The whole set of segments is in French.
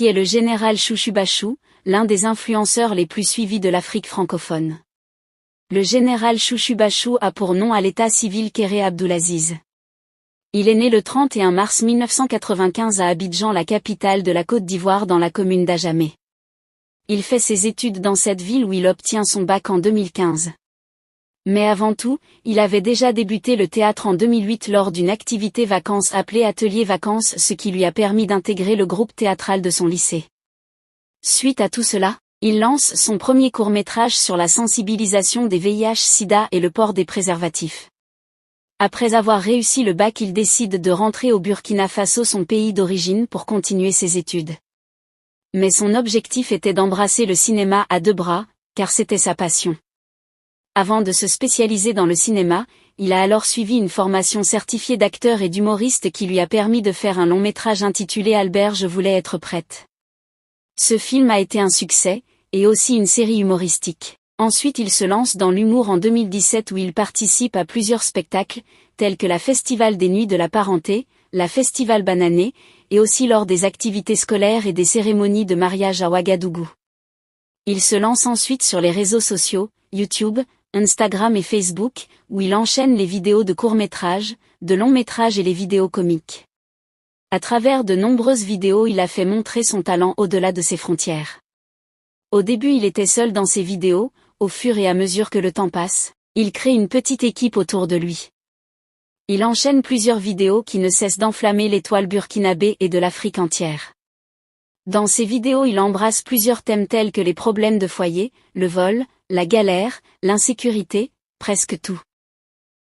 qui est le général Chouchou Bachou, l'un des influenceurs les plus suivis de l'Afrique francophone. Le général Chouchou Bachou a pour nom à l'état civil Kéré Abdoulaziz. Il est né le 31 mars 1995 à Abidjan, la capitale de la Côte d'Ivoire, dans la commune d'Adjamé. Il fait ses études dans cette ville où il obtient son bac en 2015. Mais avant tout, il avait déjà débuté le théâtre en 2008 lors d'une activité vacances appelée Atelier Vacances, ce qui lui a permis d'intégrer le groupe théâtral de son lycée. Suite à tout cela, il lance son premier court-métrage sur la sensibilisation des VIH/SIDA et le port des préservatifs. Après avoir réussi le bac, il décide de rentrer au Burkina Faso, son pays d'origine, pour continuer ses études. Mais son objectif était d'embrasser le cinéma à deux bras, car c'était sa passion. Avant de se spécialiser dans le cinéma, il a alors suivi une formation certifiée d'acteur et d'humoriste qui lui a permis de faire un long métrage intitulé Albert, je voulais être prête. Ce film a été un succès, et aussi une série humoristique. Ensuite il se lance dans l'humour en 2017 où il participe à plusieurs spectacles, tels que la Festival des Nuits de la Parenté, la Festival Banané, et aussi lors des activités scolaires et des cérémonies de mariage à Ouagadougou. Il se lance ensuite sur les réseaux sociaux, YouTube, Instagram et Facebook, où il enchaîne les vidéos de courts-métrages, de longs-métrages et les vidéos comiques. À travers de nombreuses vidéos, il a fait montrer son talent au-delà de ses frontières. Au début il était seul dans ses vidéos, au fur et à mesure que le temps passe, il crée une petite équipe autour de lui. Il enchaîne plusieurs vidéos qui ne cessent d'enflammer l'étoile burkinabé et de l'Afrique entière. Dans ses vidéos il embrasse plusieurs thèmes tels que les problèmes de foyer, le vol, la galère, l'insécurité, presque tout.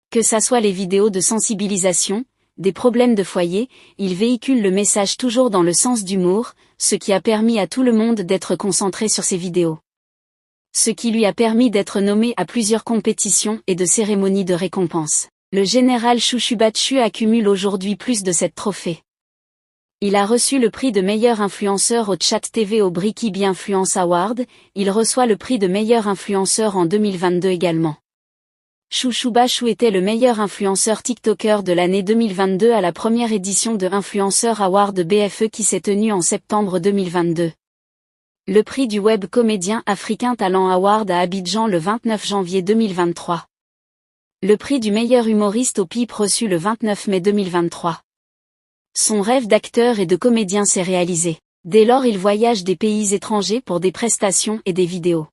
Que ça soit les vidéos de sensibilisation, des problèmes de foyer, il véhicule le message toujours dans le sens d'humour, ce qui a permis à tout le monde d'être concentré sur ses vidéos. Ce qui lui a permis d'être nommé à plusieurs compétitions et de cérémonies de récompense. Le général Chouchou Bachou accumule aujourd'hui plus de 7 trophées. Il a reçu le prix de meilleur influenceur au Chat TV au Brikib Influence Award, il reçoit le prix de meilleur influenceur en 2022 également. Chouchou Bachou était le meilleur influenceur TikToker de l'année 2022 à la première édition de Influencer Award BFE qui s'est tenue en septembre 2022. Le prix du web comédien Africain Talent Award à Abidjan le 29 janvier 2023. Le prix du meilleur humoriste au PIP reçu le 29 mai 2023. Son rêve d'acteur et de comédien s'est réalisé. Dès lors il voyage des pays étrangers pour des prestations et des vidéos.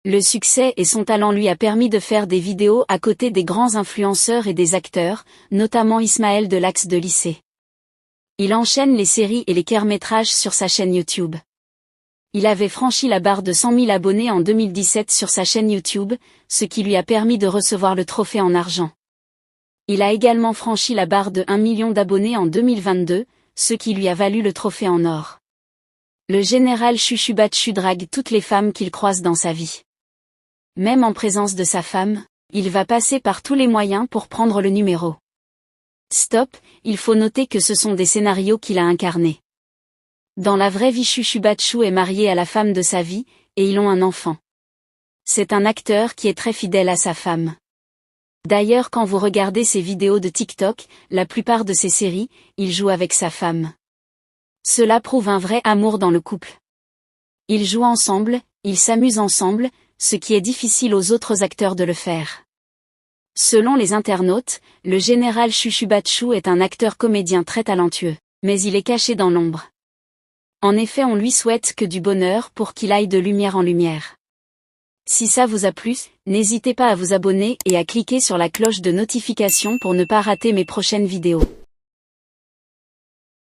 Le succès et son talent lui a permis de faire des vidéos à côté des grands influenceurs et des acteurs, notamment Ismaël Deluxe de Lycée. Il enchaîne les séries et les courts-métrages sur sa chaîne YouTube. Il avait franchi la barre de 100 000 abonnés en 2017 sur sa chaîne YouTube, ce qui lui a permis de recevoir le trophée en argent. Il a également franchi la barre de 1 million d'abonnés en 2022, ce qui lui a valu le trophée en or. Le général Chouchou Bachou drague toutes les femmes qu'il croise dans sa vie. Même en présence de sa femme, il va passer par tous les moyens pour prendre le numéro. Stop, il faut noter que ce sont des scénarios qu'il a incarnés. Dans la vraie vie, Chouchou Bachou est marié à la femme de sa vie, et ils ont un enfant. C'est un acteur qui est très fidèle à sa femme. D'ailleurs quand vous regardez ses vidéos de TikTok, la plupart de ses séries, il joue avec sa femme. Cela prouve un vrai amour dans le couple. Ils jouent ensemble, ils s'amusent ensemble, ce qui est difficile aux autres acteurs de le faire. Selon les internautes, le général Chouchou Bachou est un acteur comédien très talentueux, mais il est caché dans l'ombre. En effet, on lui souhaite que du bonheur pour qu'il aille de lumière en lumière. Si ça vous a plu, n'hésitez pas à vous abonner et à cliquer sur la cloche de notification pour ne pas rater mes prochaines vidéos.